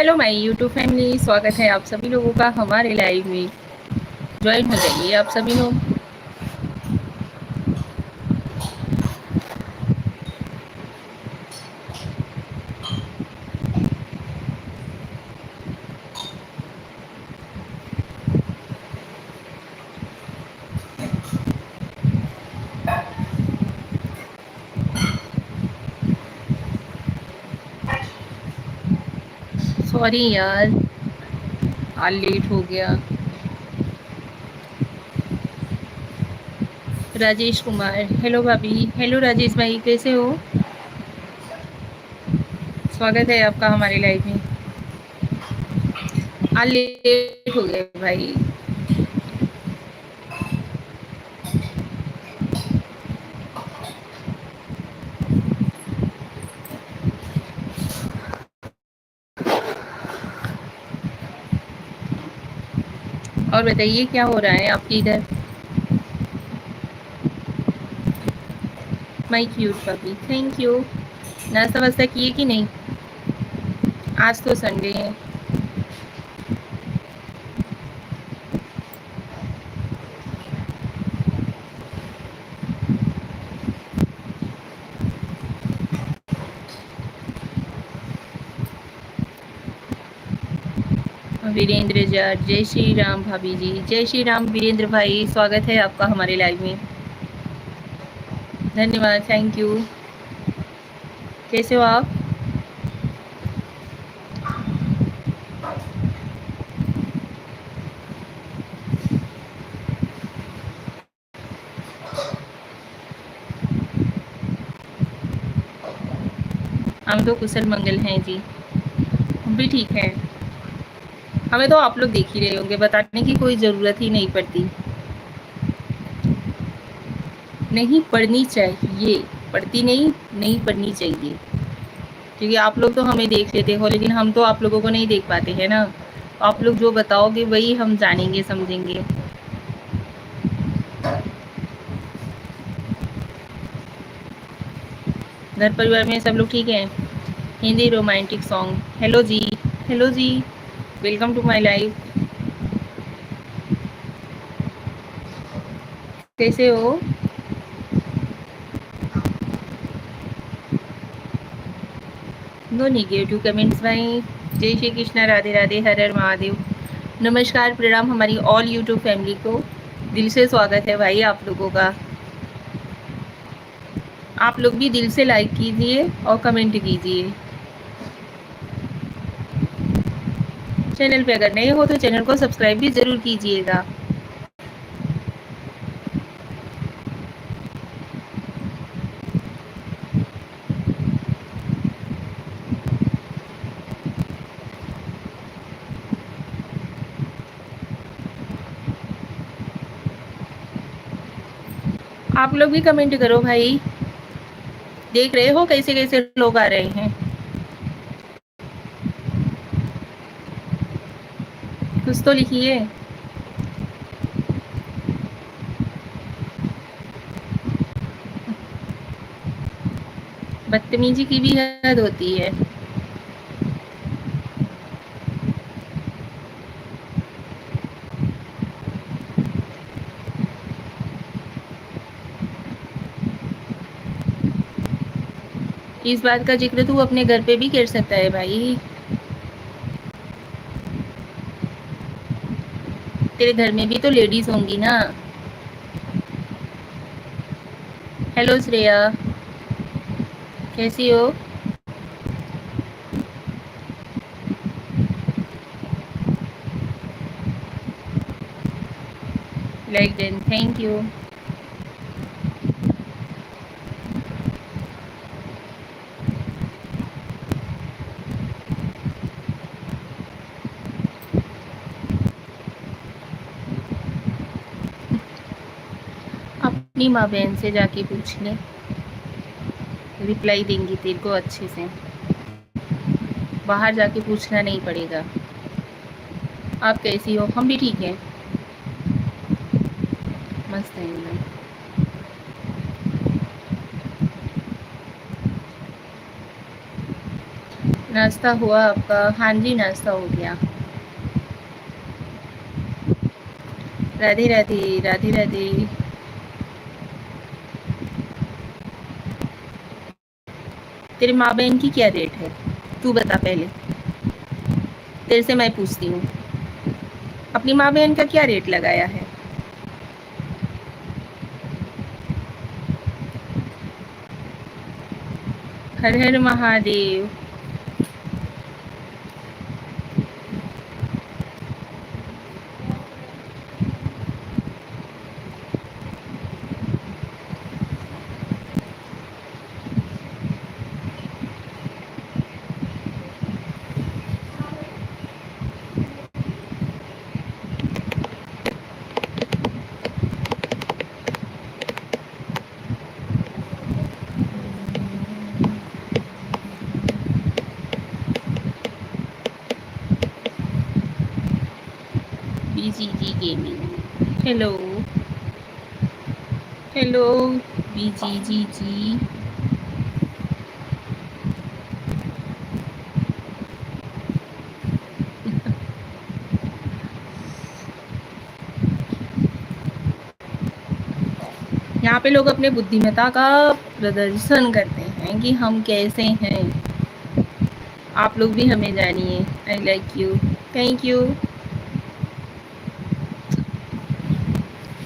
Hello my YouTube family, स्वागत है आप सभी लोगों का हमारे लाइव में। ज्वाइन हो जाइए आप सभी लोग। सॉरी यार, आज लेट हो गया। राजेश कुमार, हेलो भाभी। हेलो राजेश भाई, कैसे हो? स्वागत है आपका हमारे लाइव में। आज लेट हो गया भाई। और बताइए क्या हो रहा है आपके इधर? माय क्यूट भाभी, थैंक यू। नाश्ता वास्ता किए कि नहीं? आज तो संडे है। वीरेंद्र जाट, जय श्री राम भाभी जी। जय श्री राम वीरेंद्र भाई, स्वागत है आपका हमारे लाइव में। धन्यवाद, थैंक यू। कैसे हो आप? हम तो कुशल मंगल हैं जी। हम भी ठीक हैं। हमें तो आप लोग देख ही रहे होंगे, बताने की कोई ज़रूरत ही नहीं पड़ती। नहीं पढ़नी चाहिए, पढ़ती नहीं, नहीं पढ़नी चाहिए। क्योंकि आप लोग तो हमें देख लेते हो, लेकिन हम तो आप लोगों को नहीं देख पाते हैं ना। आप लोग जो बताओगे वही हम जानेंगे, समझेंगे। घर परिवार में सब लोग ठीक हैं? Hindi romantic song, hello ji. Hello ji, welcome to my life. कैसे हो? नो निगेटिव कमेंट्स भाई। जय श्री कृष्णा, राधे राधे, हर हर महादेव। नमस्कार, प्रणाम हमारी ऑल यूट्यूब फैमिली को। दिल से स्वागत है भाई आप लोगों का। आप लोग भी दिल से लाइक कीजिए और कमेंट कीजिए। चैनल पे अगर नए हो तो चैनल को सब्सक्राइब भी ज़रूर कीजिएगा। आप लोग भी कमेंट करो भाई। देख रहे हो कैसे कैसे लोग आ रहे हैं। कुछ तो लिखिए। बदतमीजी की भी हद होती है। इस बात का जिक्र तू अपने घर पे भी कर सकता है भाई। तेरे घर में भी तो लेडीज होंगी ना। हेलो श्रेया, कैसी हो? Like then, thank you. अपनी माँ बहन से जाके पूछ ले, रिप्लाई देंगी तेरे को अच्छे से। बाहर जाके पूछना नहीं पड़ेगा। आप कैसी हो? हम भी ठीक हैं, मस्त हैं एकदम। नाश्ता हुआ आपका? हाँ जी, नाश्ता हो गया। राधे राधे, राधे राधे। तेरे माँ बहन की क्या रेट है, तू बता पहले। तेरे से मैं पूछती हूँ, अपनी माँ बहन का क्या रेट लगाया है? हर हर महादेव। बीजीजी गेमिंग, हेलो हेलो बीजीजी जी। यहाँ पे लोग अपने बुद्धिमत्ता का प्रदर्शन करते हैं कि हम कैसे हैं। आप लोग भी हमें जानिए। I like you, thank you.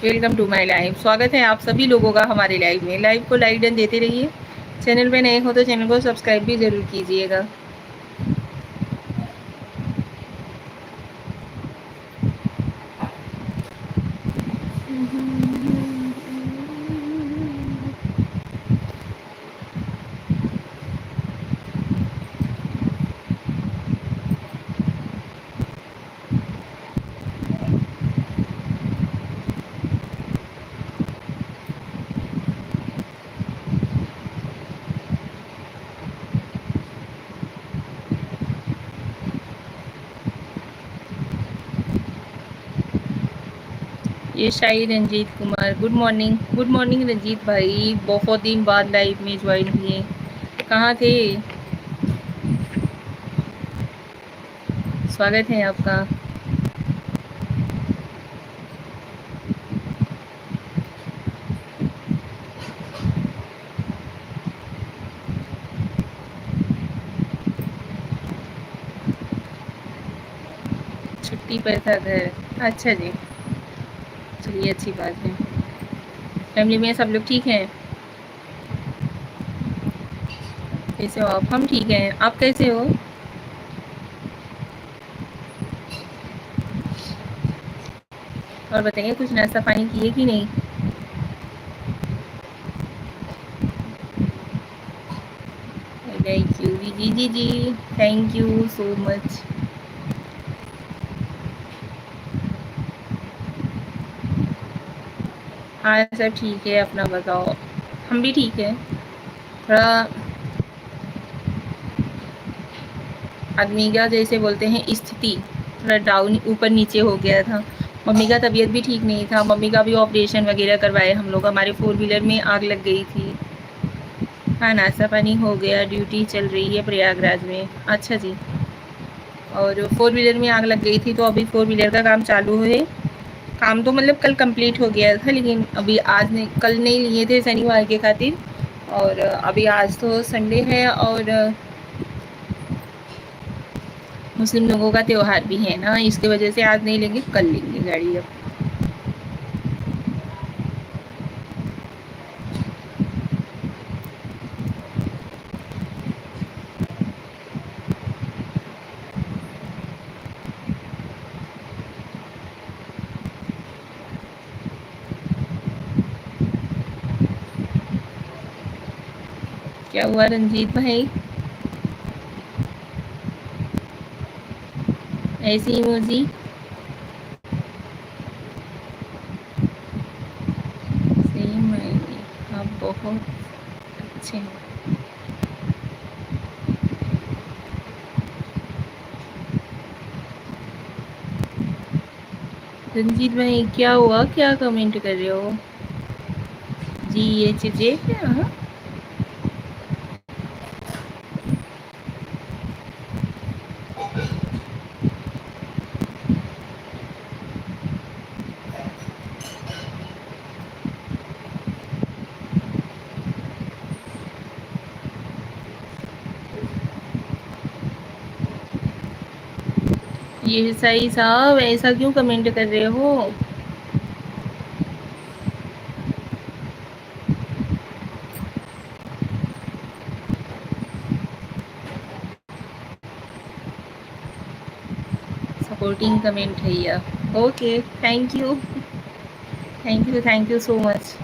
Welcome to my live. स्वागत है आप सभी लोगों का हमारे लाइव में। लाइव को लाइक डन देते रहिए। चैनल पे नए हो तो चैनल को सब्सक्राइब भी ज़रूर कीजिएगा। ये Shahi Ranjit Kumar, good morning. Good morning Ranjit भाई, बहुत दिन बाद लाइव में ज्वाइन हुए। कहाँ थे? स्वागत है आपका। छुट्टी पर था घर, अच्छा जी। चलिए, अच्छी बात है। फैमिली में सब लोग ठीक हैं? कैसे हो आप? हम ठीक हैं, आप कैसे हो? और बताइए, कुछ नाश्ता पानी किए कि नहीं? थैंक यू जी जी, थैंक यू सो मच। हाँ सब ठीक है, अपना बताओ। हम भी ठीक है। थोड़ा आदमी का जैसे बोलते हैं स्थिति थोड़ा डाउन, ऊपर नीचे हो गया था। मम्मी का तबीयत भी ठीक नहीं था, मम्मी का भी ऑपरेशन वगैरह करवाए हम लोग। हमारे 4 व्हीलर में आग लग गई थी। हाँ, नाश्ता पानी हो गया, ड्यूटी चल रही है प्रयागराज में। अच्छा जी। और 4 व्हीलर में आग लग गई थी, तो अभी 4 व्हीलर का काम चालू है। काम तो मतलब कल कंप्लीट हो गया था, लेकिन अभी आज नहीं, कल नहीं लिए थे शनिवार के खातिर। और अभी आज तो संडे है और मुस्लिम लोगों का त्यौहार भी है ना, इसकी वजह से आज नहीं लेंगे, कल लेंगे गाड़ी। अब क्या हुआ रंजीत भाई? ऐसी इमोजी सेम है। आप बहुत अच्छे हैं। रंजीत भाई क्या हुआ, क्या कमेंट कर रहे हो? जी ये चीजें क्या? ये सही साहब ऐसा क्यों कमेंट कर रहे हो? सपोर्टिंग कमेंट है यह। Okay, thank you, thank you so much.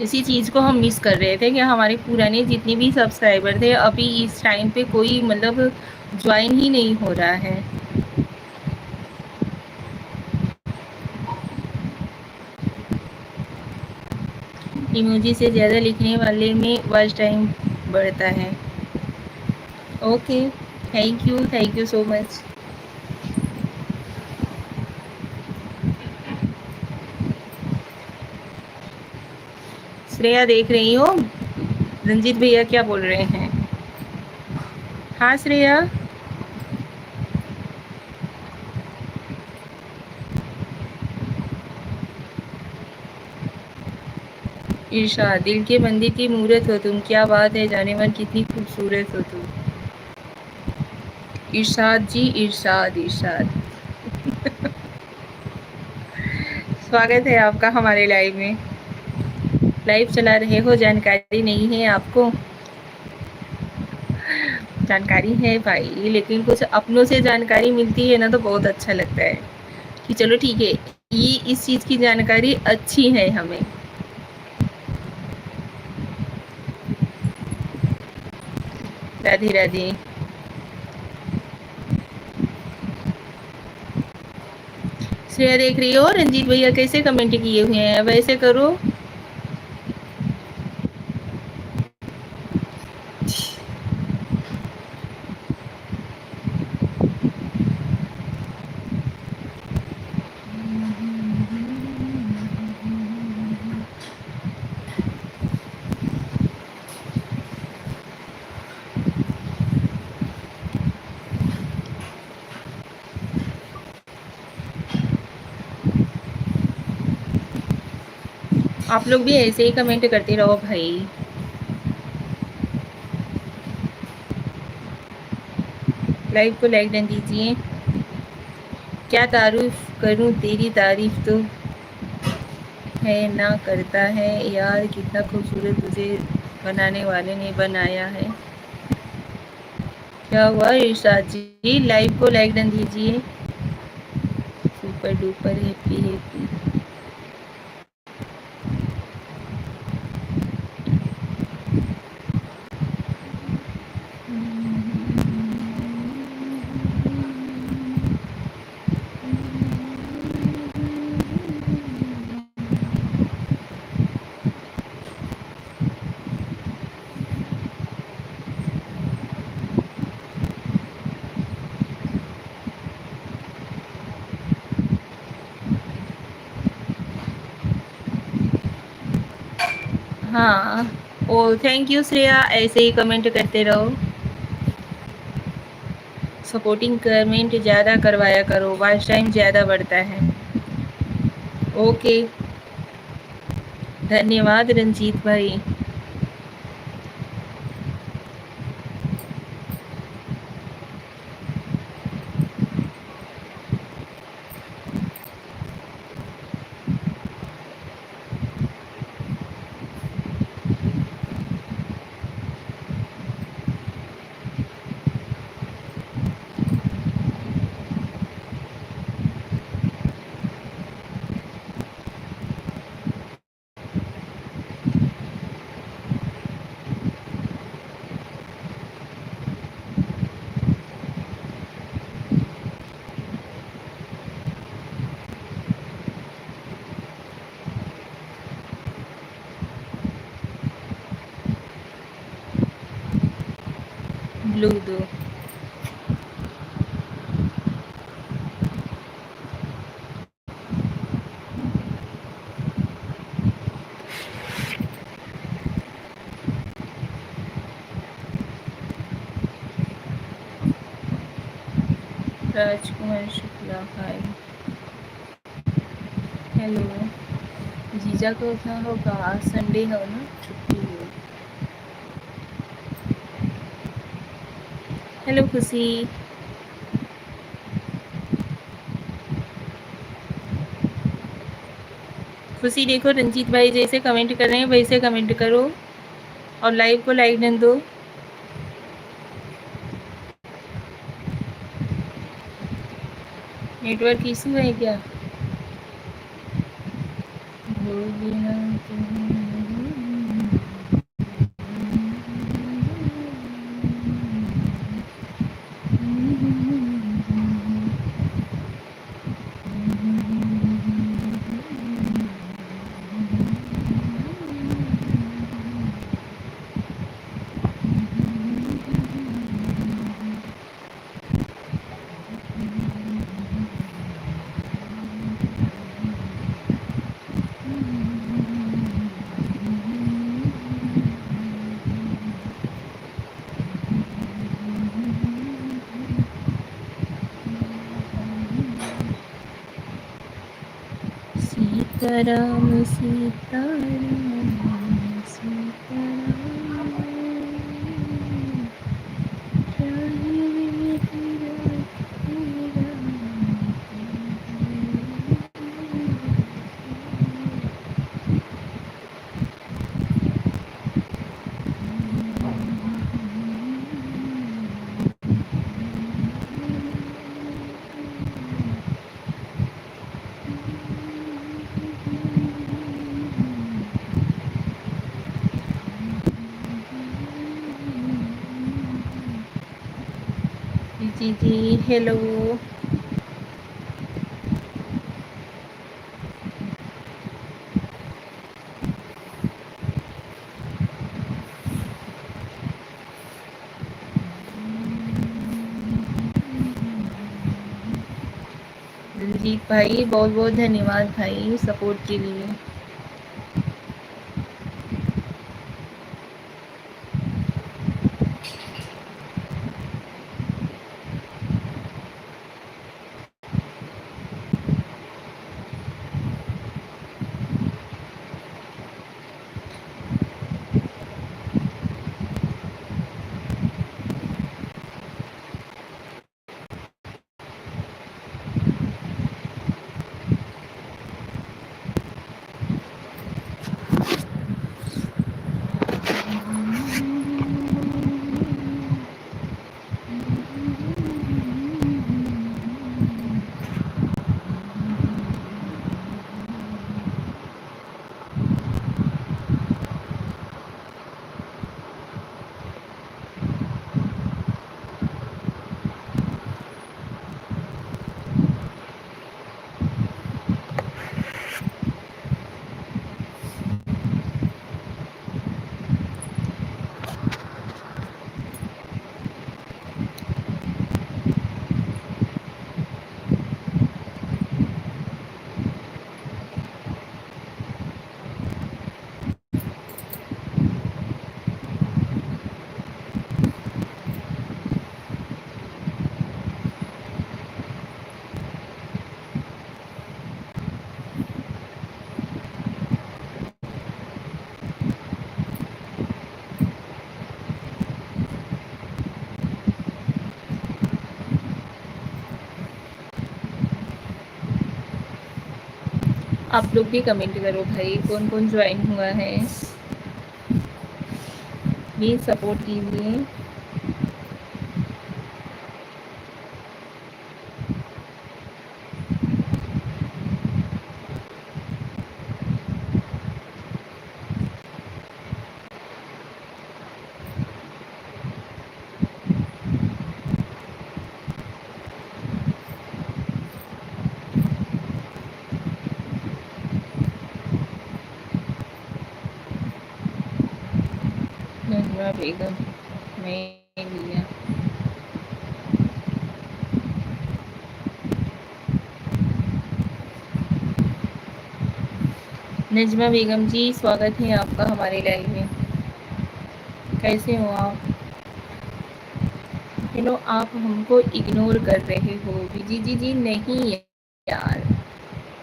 इसी चीज़ को हम मिस कर रहे थे कि हमारे पुराने जितने भी सब्सक्राइबर थे अभी इस टाइम पे कोई मतलब ज्वाइन ही नहीं हो रहा है। इमोजी से ज़्यादा लिखने वाले में वॉच टाइम बढ़ता है। Okay, thank you so much. Shreya देख रही हो रंजीत भैया क्या बोल रहे हैं? हाँ श्रेया। इरशाद, दिल के मंदिर की मूरत हो तुम, क्या बात है जाने मन, कितनी खूबसूरत हो तुम। इरशाद जी, इरशाद इरशाद। स्वागत है आपका हमारे लाइव में। लाइव चला रहे हो, जानकारी नहीं है आपको? जानकारी है भाई, लेकिन कुछ अपनों से जानकारी मिलती है ना तो बहुत अच्छा लगता है कि चलो ठीक है, ये इस चीज़ की जानकारी अच्छी है हमें। राधे राधे। श्रेया देख रही हो रंजीत भैया कैसे कमेंट किए हुए हैं, वैसे करो। आप लोग भी ऐसे ही कमेंट करते रहो भाई। लाइव को लाइक डन दीजिए। क्या तारीफ करूं, तेरी तारीफ तो है ना करता है यार, कितना खूबसूरत तुझे बनाने वाले ने बनाया है। क्या हुआ इरशाद जी, लाइव को लाइक डन दीजिए। Super duper happy happy. हाँ, ओ थैंक यू श्रेया, ऐसे ही कमेंट करते रहो। सपोर्टिंग कमेंट ज़्यादा करवाया करो, वॉच टाइम ज़्यादा बढ़ता है। ओके, धन्यवाद रंजीत भाई। ब्लू दो। राजकुमार शुक्ला, हाय, हेलो जीजा को क्या होगा, आज संडे है ना, छुट्टी है। हेलो खुशी। खुशी देखो, रंजीत भाई जैसे कमेंट कर रहे हैं वैसे कमेंट करो और लाइव को लाइक डन दो। नेटवर्क इशू है क्या? सीताराम सीताराम सीताराम, जी जी हेलो। दिलजीत भाई बहुत बहुत धन्यवाद भाई सपोर्ट के लिए। आप लोग भी कमेंट करो भाई, कौन कौन ज्वाइन हुआ है, प्लीज सपोर्ट कीजिए। नजमा बेगम मैं लिया। नजमा बेगम जी स्वागत है आपका हमारे लाइव में। कैसे हो आप? हेलो, आप हमको इग्नोर कर रहे हो? जी जी जी नहीं यार,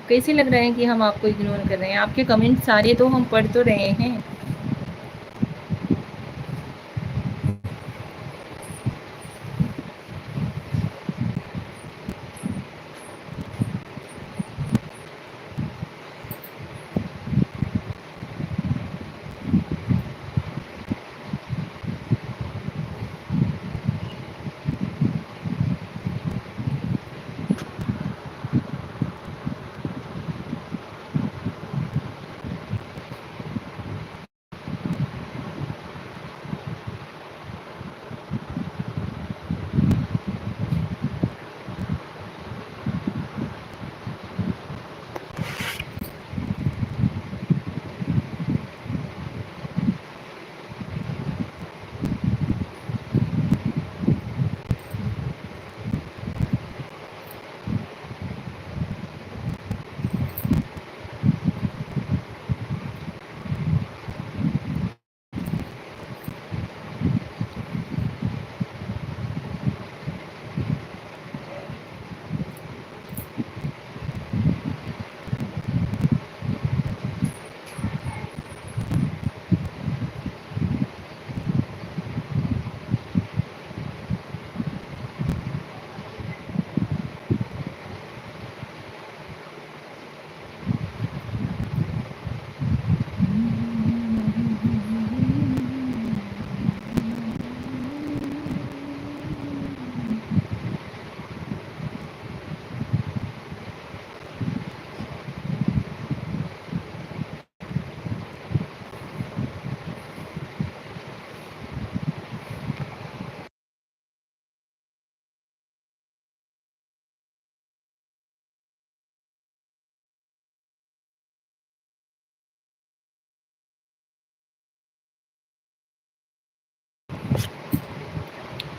कैसे लग रहा है कि हम आपको इग्नोर कर रहे हैं? आपके कमेंट सारे तो हम पढ़ तो रहे हैं।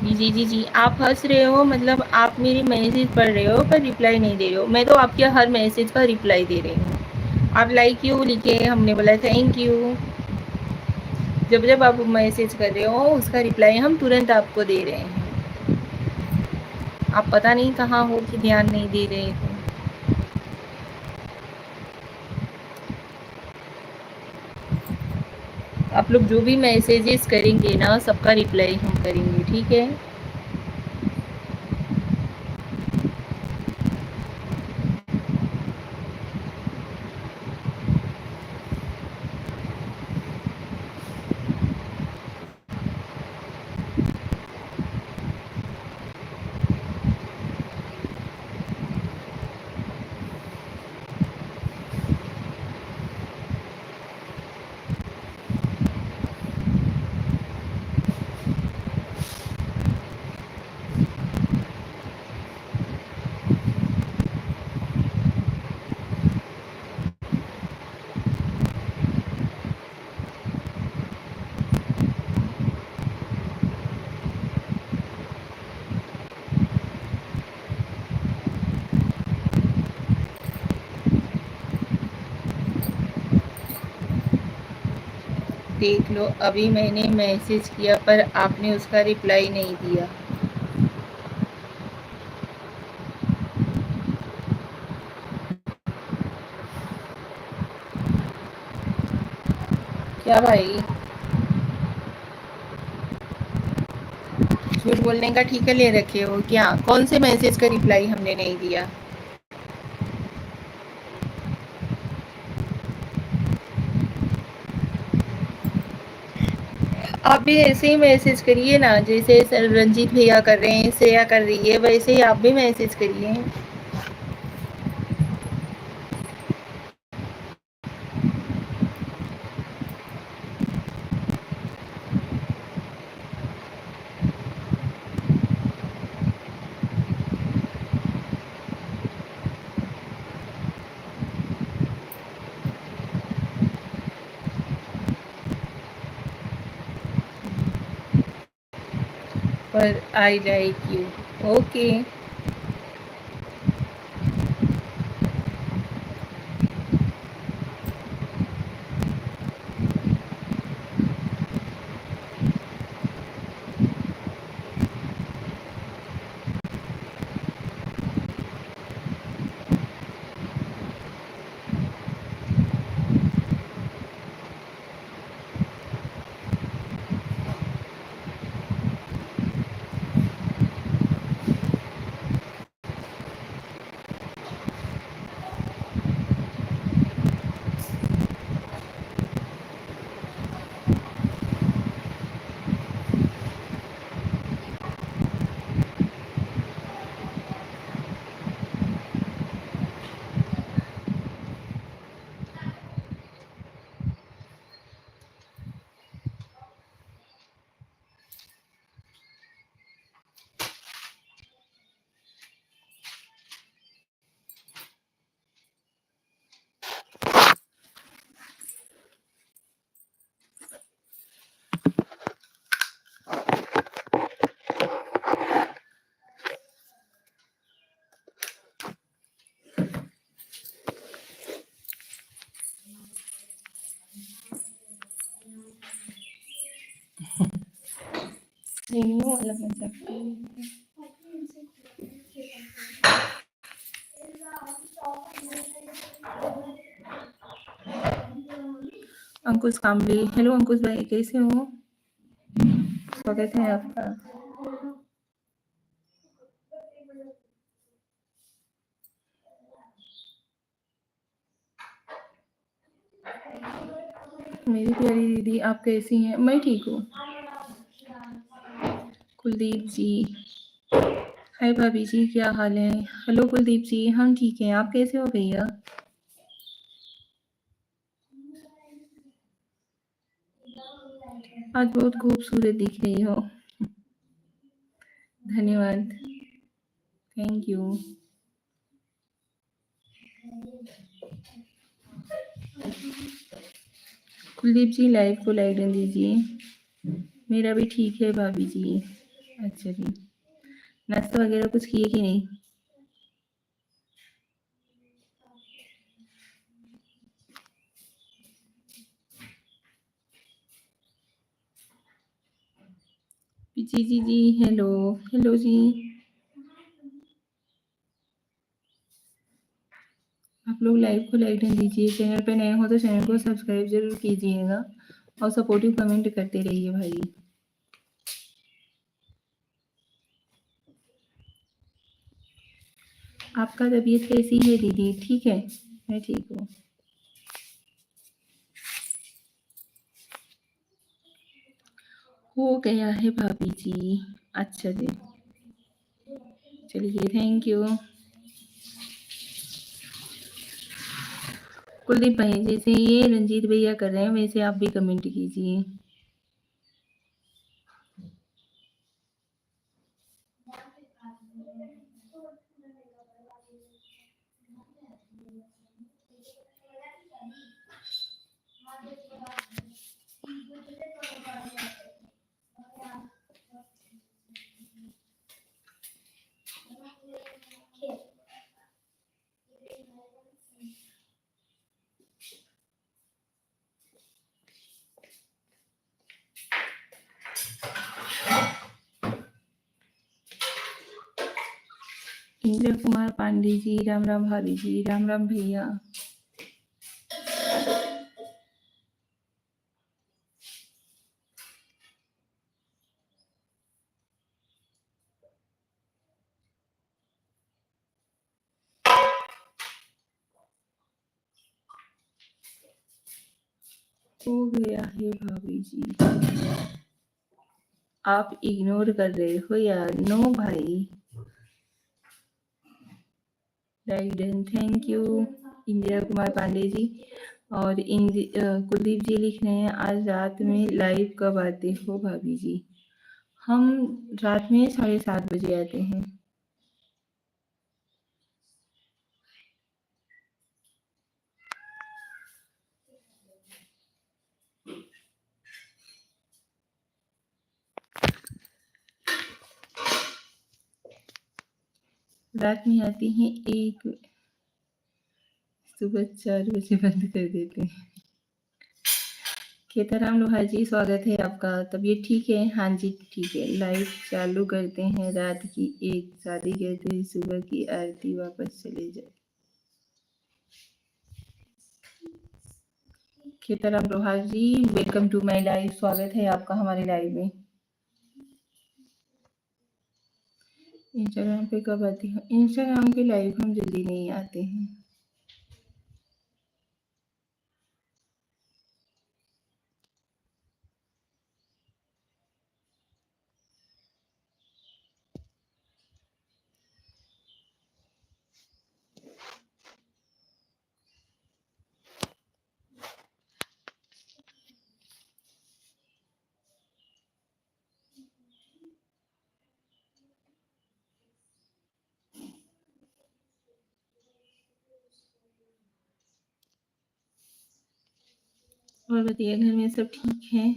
जी, जी, जी। आप हँस रहे हो, मतलब आप मेरे मैसेज पढ़ रहे हो पर रिप्लाई नहीं दे रहे हो। मैं तो आपके हर मैसेज का रिप्लाई दे रही हूँ। आप लाइक यू लिखे, हमने बोला थैंक यू। जब जब आप मैसेज कर रहे हो उसका रिप्लाई हम तुरंत आपको दे रहे हैं। आप पता नहीं कहाँ हो कि ध्यान नहीं दे रहे हो। आप लोग जो भी मैसेजेस करेंगे ना, सबका रिप्लाई हम करेंगे, ठीक है? देख लो, अभी मैंने मैसेज किया पर आपने उसका रिप्लाई नहीं दिया। क्या भाई? झूठ बोलने का ठेका ले रखे हो क्या? कौन से मैसेज का रिप्लाई हमने नहीं दिया? आप भी ऐसे ही मैसेज करिए ना, जैसे रंजीत भैया कर रहे हैं, श्रेया कर रही है, वैसे ही आप भी मैसेज करिए। पर आई लाइक यू। ओके। नहीं वो वाला बन सकता है। अंकुश कामले, हेलो अंकुश भाई, कैसे हो? स्वागत है आपका। मेरी प्यारी दीदी, आप कैसी हैं? मैं ठीक हूँ। कुलदीप जी, हाय भाभी जी, क्या हाल है? हेलो कुलदीप जी, हम ठीक हैं, आप कैसे हो भैया? आज बहुत खूबसूरत दिख रही हो। धन्यवाद, thank you. Kuldeep ji, live को लाइक डन दीजिए। मेरा भी ठीक है भाभी जी। अच्छा जी, नाश्ता वगैरह कुछ किए कि नहीं? जी जी जी, हेलो हेलो जी। आप लोग लाइव को लाइक डन दीजिए। चैनल पे नए हो तो चैनल को सब्सक्राइब जरूर कीजिएगा और सपोर्टिव कमेंट करते रहिए भाई। आपका तबीयत कैसी है दीदी? ठीक है, मैं ठीक हूँ। हो गया है भाभी जी। अच्छा जी, चलिए थैंक यू। कुलदीप भाई, जैसे ये रंजीत भैया कर रहे हैं वैसे आप भी कमेंट कीजिए। इंद्र कुमार पांडे जी, राम राम भाभी जी, राम राम भैया। हो गया है भाभी जी। आप इग्नोर कर रहे हो यार। नो भाई, right done, thank you Indira Kumar Pandey ji. और कुलदीप जी लिख रहे हैं, आज रात में लाइव कब आते हो भाभी जी? हम रात में 7:30 बजे आते हैं। रात में आती हैं एक, सुबह 4 बजे बंद कर देते हैं। खेताराम लोहार जी, स्वागत है आपका। तबीयत ठीक है? हाँ जी ठीक है। लाइव चालू करते हैं रात की 1, शादी कहते हैं सुबह की आरती, वापस चले जाए। खेताराम लोहार जी, वेलकम टू माय लाइव, स्वागत है आपका हमारे लाइव में। इंस्टाग्राम पे कब आती हो? इंस्टाग्राम पे लाइव हम जल्दी नहीं आते हैं। और बताइए, घर में सब ठीक है?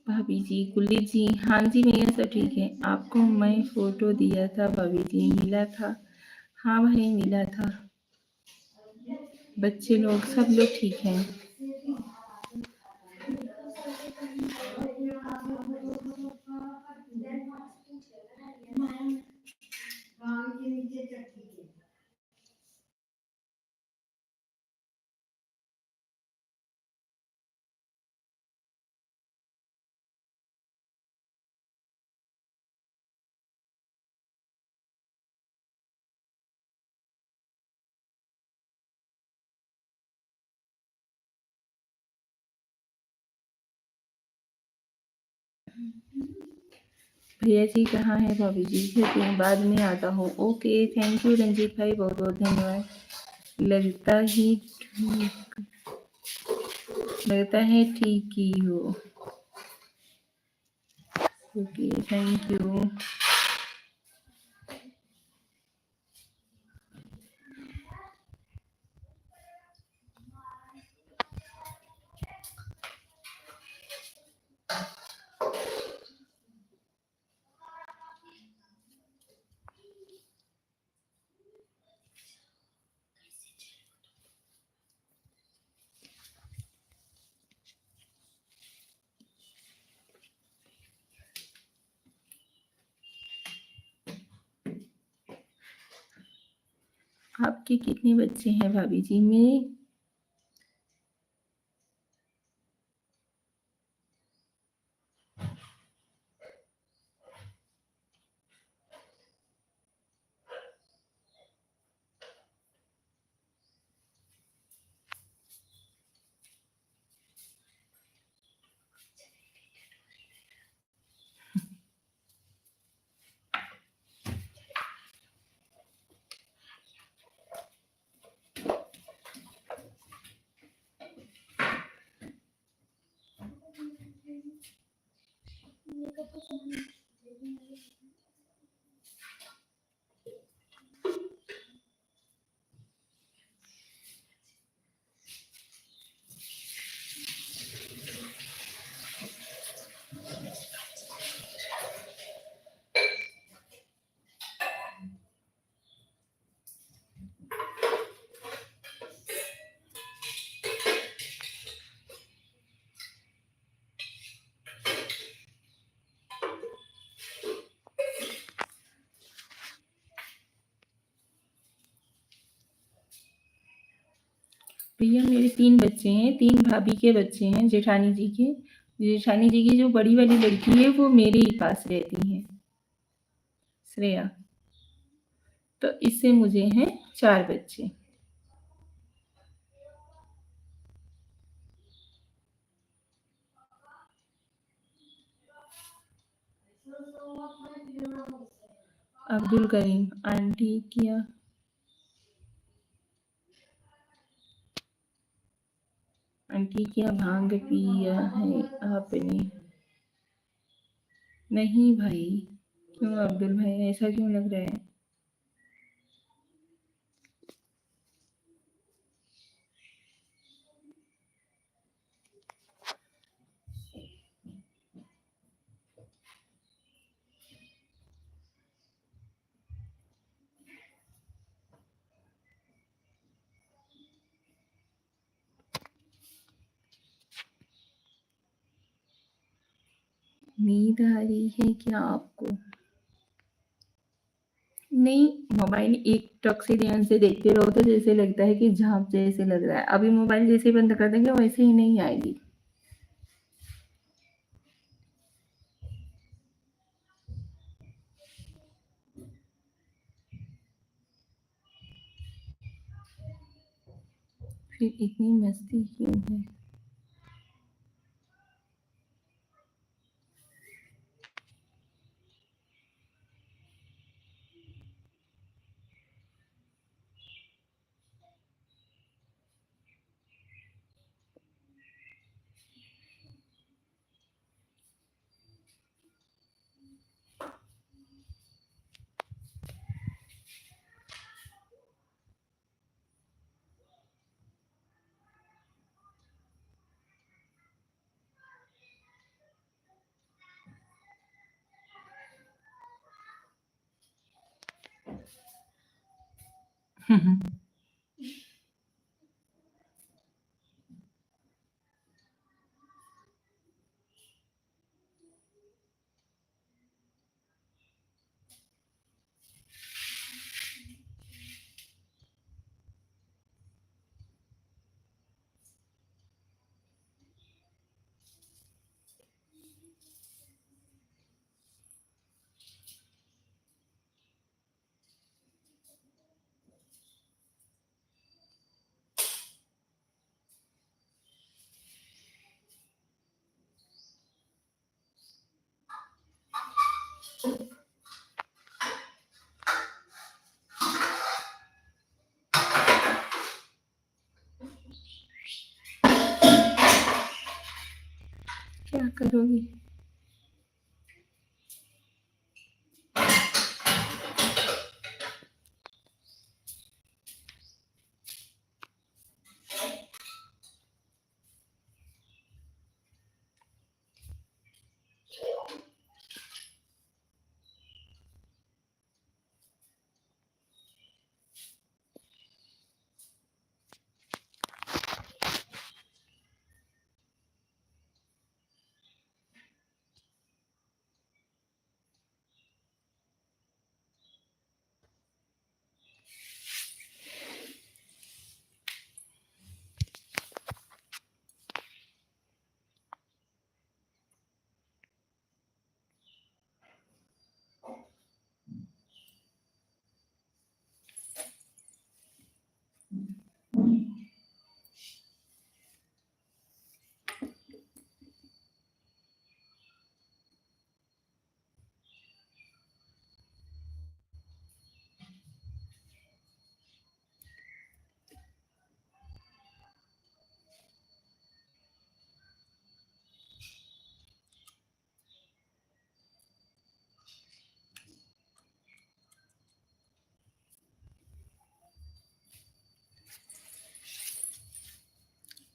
भाभी जी, कुलदीप जी, हाँ जी भैया सब ठीक है। आपको मैं फोटो दिया था भाभी जी, मिला था? हाँ भाई मिला था। बच्चे लोग सब लोग ठीक हैं। भैया जी कहाँ हैं? भाभी जी कहते हैं बाद में आता हूँ। ओके, थैंक यू रंजीत भाई, बहुत बहुत धन्यवाद। लगता है ठीक ही हो। Okay, thank you. आपके कितने बच्चे हैं भाभी जी? मेरे भैया मेरे 3 बच्चे हैं, 3 भाभी के बच्चे हैं जेठानी जी के। जेठानी जी की जो बड़ी वाली लड़की है वो मेरे ही पास रहती है, श्रेया। तो इससे मुझे हैं 4 बच्चे। अब्दुल करीम आंटी क्या आंटी क्या भांग पिया है आपने? नहीं भाई। क्यों अब्दुल भाई, ऐसा क्यों लग रहा है? नींद आ रही है क्या आपको? नहीं, मोबाइल एक टक से ध्यान से देखते रहो तो जैसे लगता है कि झांप जैसे लग रहा है। अभी मोबाइल जैसे बंद कर देंगे वैसे ही नहीं आएगी। फिर इतनी मस्ती क्यों है? क्या करोगी?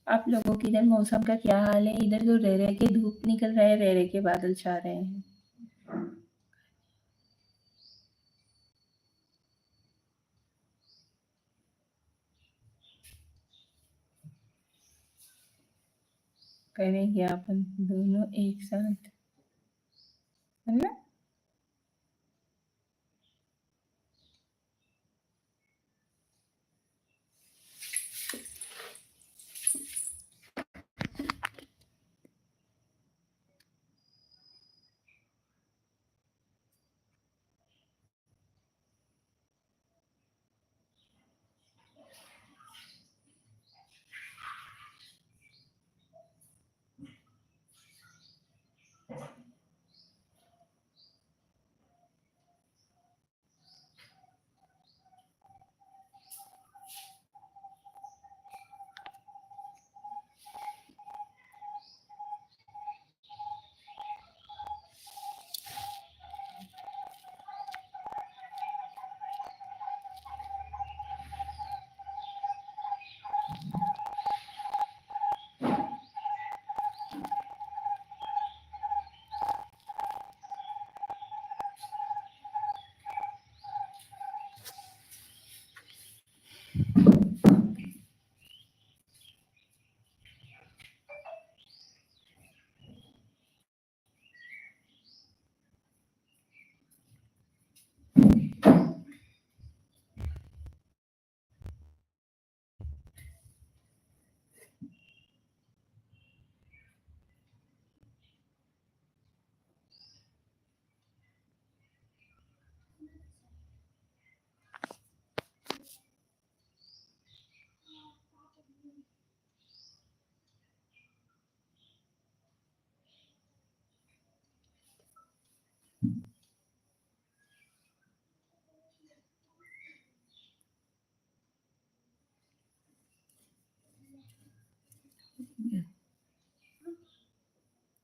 आप लोगों के इधर मौसम का क्या हाल है? इधर तो रह रह के धूप निकल रहा है, रह रह के बादल छा रहे हैं। करेंगे अपन दोनों एक साथ, है ना?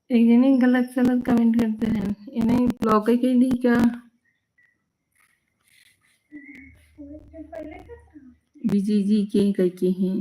एक जने गलत सलत कमेंट करते हैं, इन्हें ब्लॉक ही कर दी क्या? बिजी जी के करके हैं।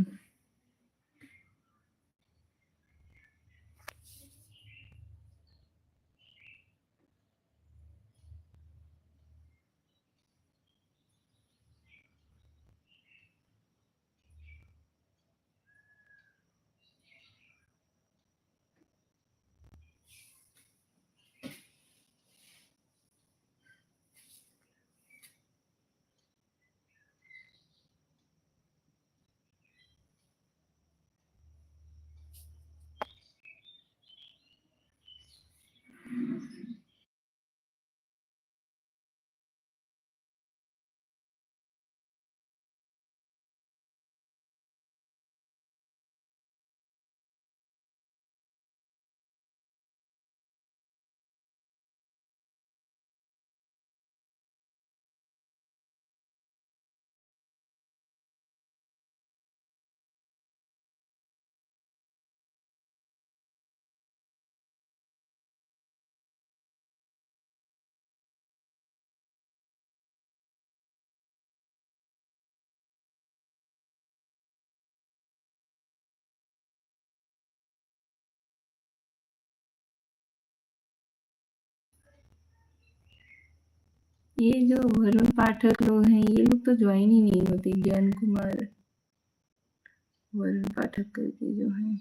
ये जो वरुण पाठक लोग हैं ये लोग तो ज्वाइन ही नहीं होते। ज्ञान कुमार वरुण पाठक करके जो है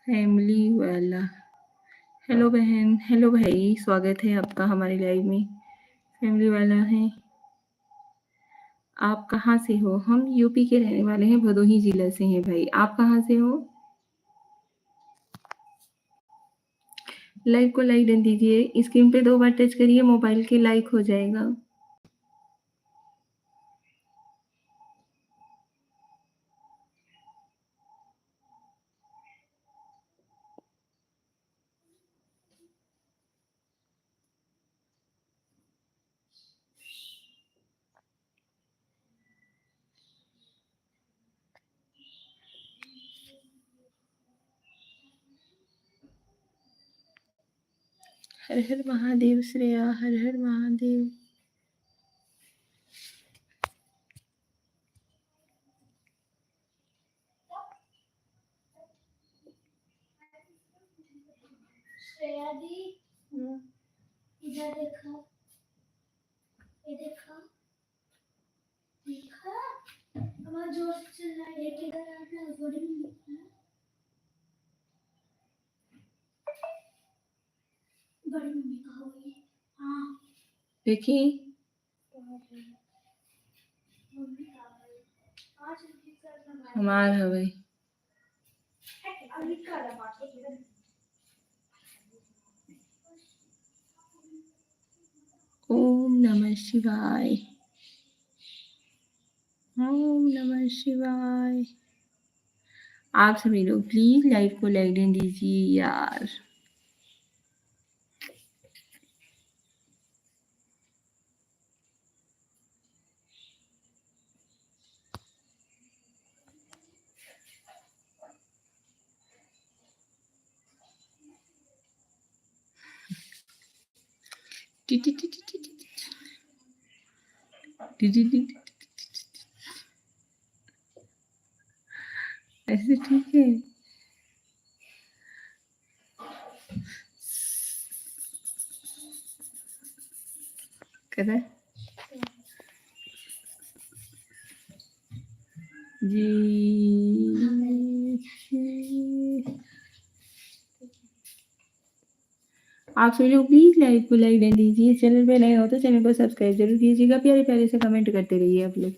फैमिली वाला। हेलो बहन, हेलो भाई, स्वागत है आपका हमारे लाइव में। फैमिली वाला है। आप कहाँ से हो? हम यूपी के रहने वाले हैं, भदोही जिला से हैं भाई। आप कहाँ से हो? लाइक को लाइक डन दीजिए। स्क्रीन पे 2 बार टच करिए, मोबाइल के लाइक हो जाएगा। हर हर महादेव श्रेया, हर हर महादेव। श्रेया दी इधर देखो, ये देखो, देखा हमारा जोर से चल रहा है। एक इधर आता है, बड़ी मम्मी कहाँ हुई? हाँ देखिए हमार है भाई। ओम नमः शिवाय, ओम नमः शिवाय। आप सभी लोग प्लीज लाइव को लाइक डन दीजिए यार। T T T T T T T T T. ऐसे ठीक है। कदा जी। आप सभी लोग प्लीज लाइव को लाइक डन दीजिए। चैनल पे नए हो तो चैनल को सब्सक्राइब जरूर कीजिएगा। प्यारे प्यारे से कमेंट करते रहिए आप लोग।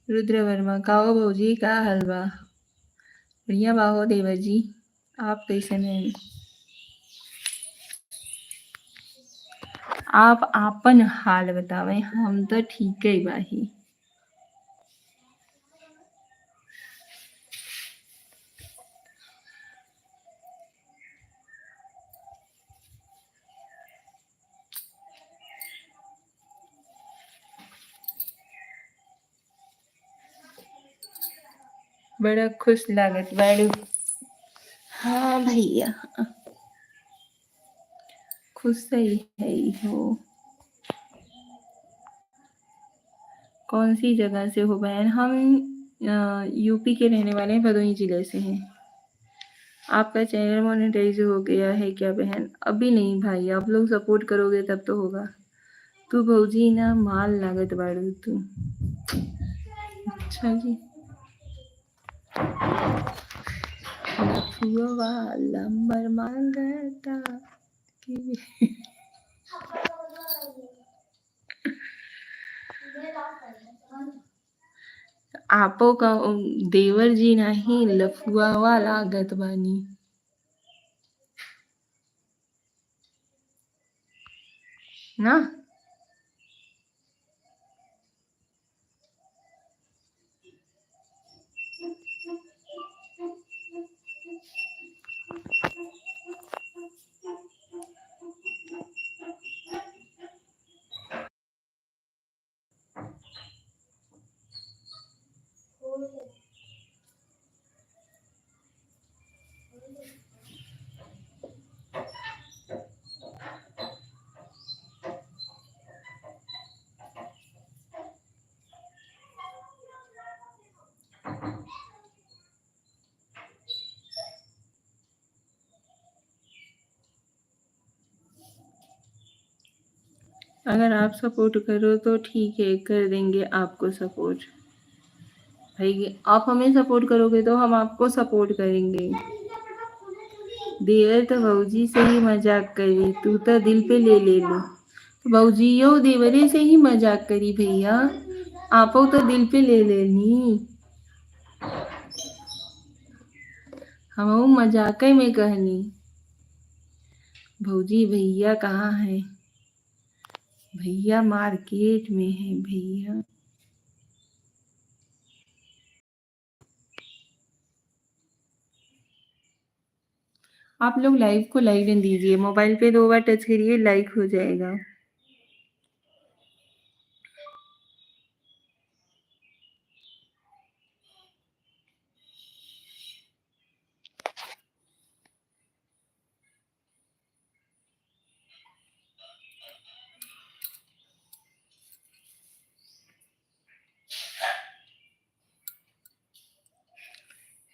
रुद्र वर्मा, काओ भौजी का हलवा बढ़िया बाहो देवर जी। आप कैसे हैं? आप आपन हाल बतावें। हम तो ठीक है बाही। बड़ा खुश लागत बाड़ू। हाँ भैया। खुद सही है ही हो। कौन सी जगह से हो बहन? हम यूपी के रहने वाले हैं, भदोही जिले से हैं। आपका चैनल मोनेटाइज हो गया है क्या बहन? अभी नहीं भाई, आप लोग सपोर्ट करोगे तब तो होगा। तू भौजी ना माल लागत बाड़ू तू। अच्छा जी। लफुआ लंबर मांगता कि आपो का देवर जी नहीं लफुआ लागत बानी ना। अगर आप सपोर्ट करो तो ठीक है, कर देंगे आपको सपोर्ट। भाई आप हमें सपोर्ट करोगे तो हम आपको सपोर्ट करेंगे। देवर तो भौजी से ही मजाक करी, तू तो दिल पे ले लो। तो भौजियो देवरे से ही मजाक करी भैया, आपो तो दिल पे ले लेनी। हम मजाक में कहनी। भौजी भैया कहाँ है? भैया मार्केट में है भैया। आप लोग लाइव को लाइक दीजिए, मोबाइल पे 2 बार टच करिए, लाइक हो जाएगा।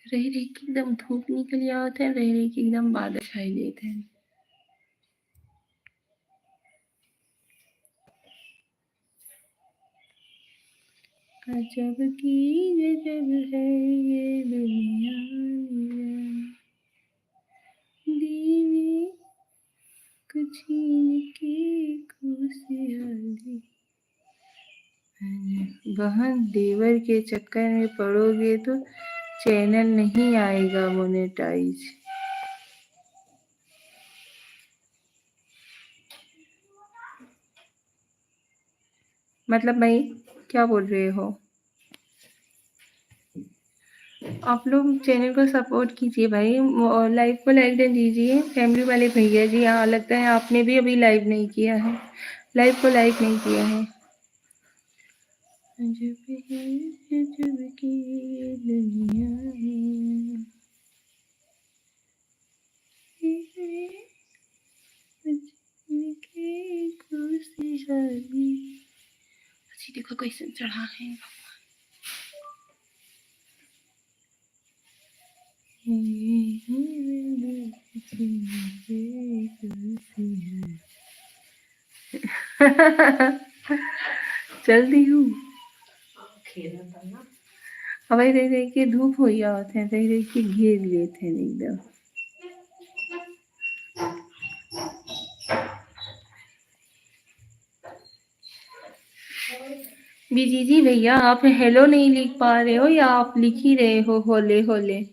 रह रह के एकदम धूप निकल आवत है, रह रह के एकदम बादल छाई देते हैं। अजब की गजब है ये दुनिया, दीवी कुछ की खुशहाली। बहन देवर के चक्कर में पड़ोगे तो चैनल नहीं आएगा मोनेटाइज। मतलब भाई क्या बोल रहे हो? आप लोग चैनल को सपोर्ट कीजिए भाई, लाइव को लाइक दे दीजिए। फैमिली वाले भैया जी, हाँ लगता है आपने भी अभी लाइव नहीं किया है, लाइव को लाइक नहीं किया है। अजब की दुनिया है, देखो कैसे चढ़ा है। चलती हूँ हवाई रह रह के धूप हो जाते हैं, रह रह के घेर लेते हैं एकदम। बीजीजी भैया आप हेलो नहीं लिख पा रहे हो या आप लिख ही रहे हो होले होले?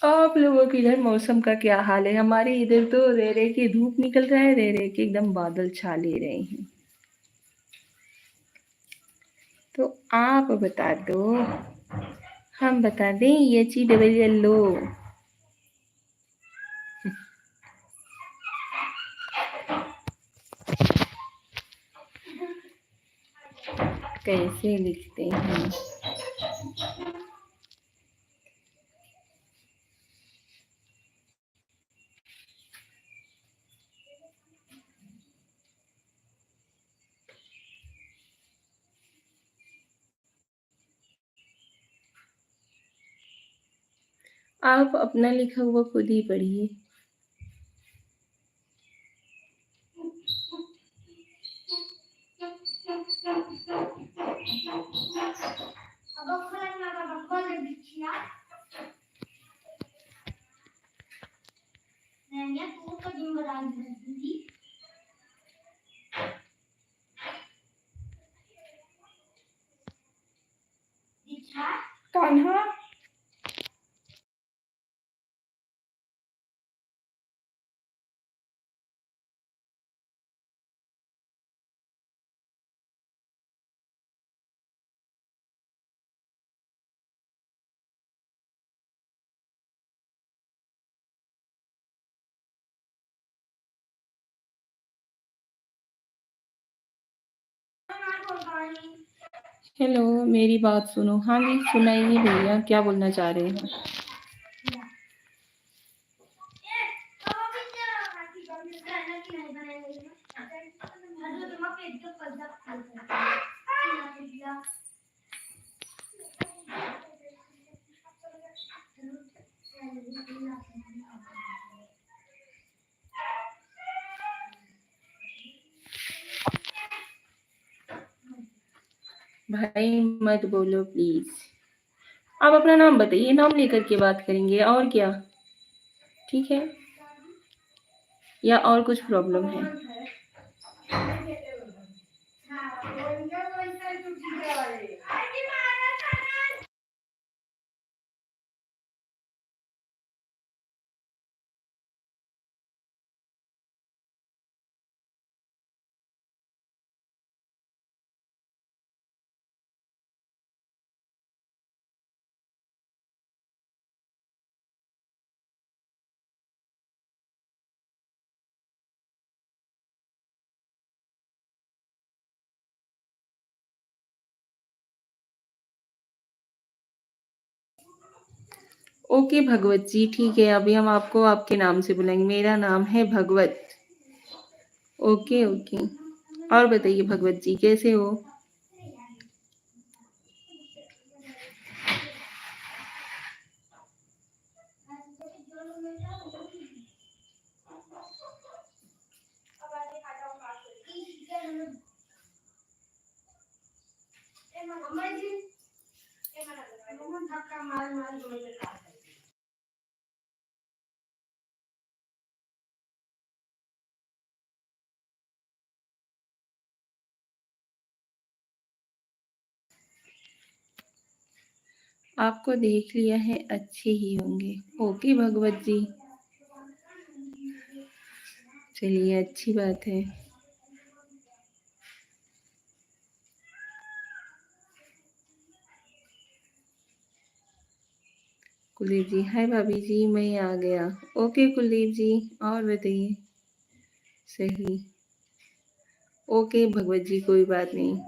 आप लोगों के इधर मौसम का क्या हाल है? हमारे इधर तो रह रह के धूप निकल रहा है, रह रह के एकदम बादल छा ले रहे हैं। तो आप बता दो, हम बता दें ये HELLO। कैसे लिखते हैं? आप अपना लिखा हुआ खुद ही पढ़िए। कान्हा हेलो, मेरी बात सुनो। हाँ जी, सुनाइए भैया, क्या बोलना चाह रहे हैं? भाई मत बोलो प्लीज। आप अपना नाम बताइए, नाम लेकर के बात करेंगे और क्या। ठीक है, या और कुछ प्रॉब्लम है? ओके भगवत जी, ठीक है, अभी हम आपको आपके नाम से बुलाएंगे। मेरा नाम है भगवत। Okay okay. और बताइए भगवत जी, कैसे हो? आपको देख लिया है, अच्छे ही होंगे। ओके भगवत जी, चलिए अच्छी बात है। कुलदीप जी, हाय भाभी जी, मैं आ गया। ओके कुलदीप जी, और बताइए। सही। ओके भगवत जी, कोई बात नहीं।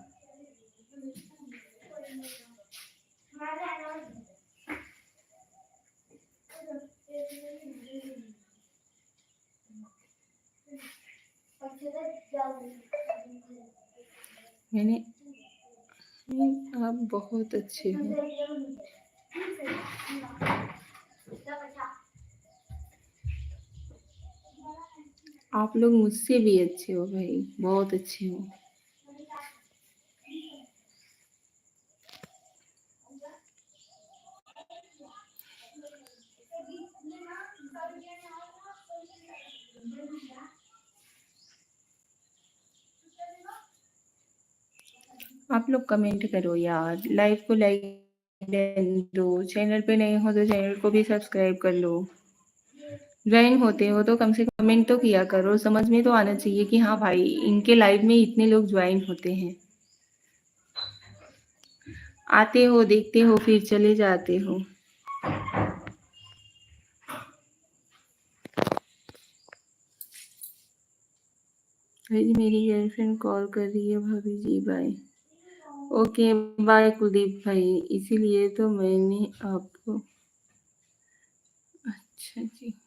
मैंने आप बहुत अच्छे हो। आप लोग मुझसे भी अच्छे हो भाई, बहुत अच्छे हो। आप लोग कमेंट करो यार, लाइव को लाइक दो, चैनल पे नए हो तो चैनल को भी सब्सक्राइब कर लो। ज्वाइन होते हो तो कम से कम कमेंट तो किया करो, समझ में तो आना चाहिए कि हाँ भाई इनके लाइव में इतने लोग ज्वाइन होते हैं। आते हो, देखते हो, फिर चले जाते हो। भाई जी, मेरी गर्लफ्रेंड कॉल कर रही है, भाभी जी बाय। ओके, बाय कुलदीप भाई। इसीलिए तो मैंने आपको अच्छा जी।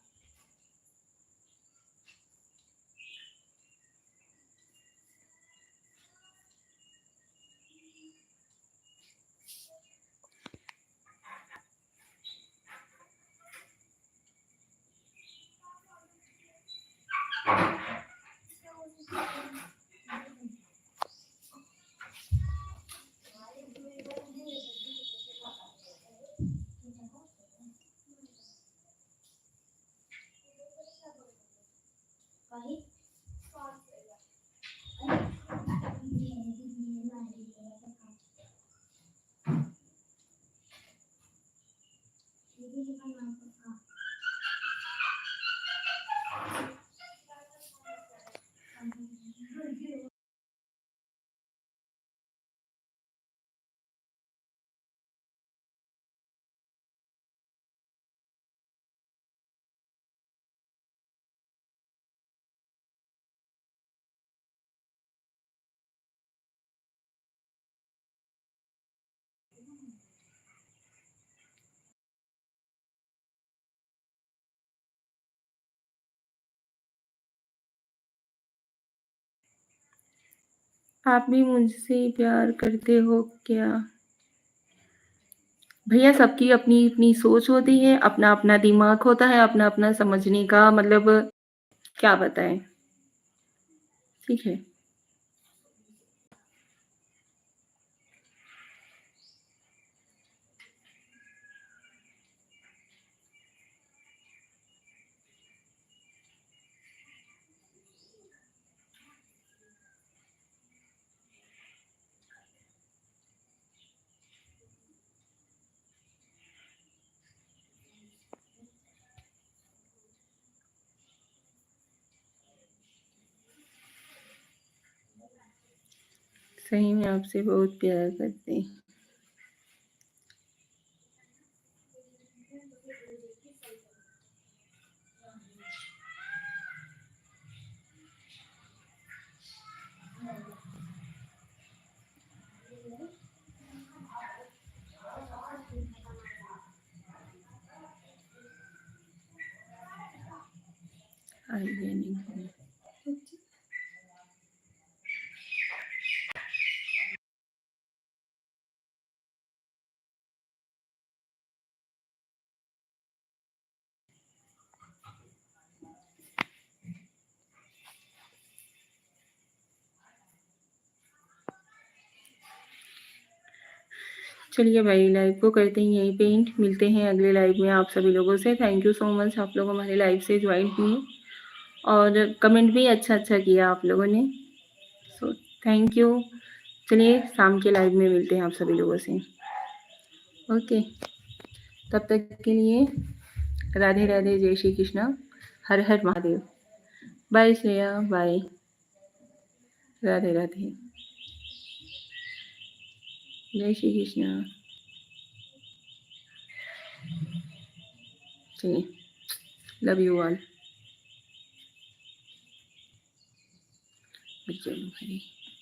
आप भी मुझसे प्यार करते हो क्या? भैया सबकी अपनी-अपनी सोच होती है, अपना-अपना दिमाग होता है, अपना-अपना समझने का मतलब क्या बताएँ? ठीक है। सही में आपसे बहुत प्यार करते हैं। आइडिया नहीं है। चलिए भाई लाइव को करते हैं यहीं पे एंड। मिलते हैं अगले लाइव में आप सभी लोगों से। थैंक यू सो मच आप लोग हमारे लाइव से ज्वाइन किए और कमेंट भी अच्छा किया आप लोगों ने। So thank you. चलिए शाम के लाइव में मिलते हैं आप सभी लोगों से। ओके, तब तक के लिए राधे राधे, जय श्री कृष्ण, हर हर महादेव। बाय श्रेया, बाय, राधे राधे, जय श्री कृष्ण। चलिए, लव यू ऑल। चलो भाई।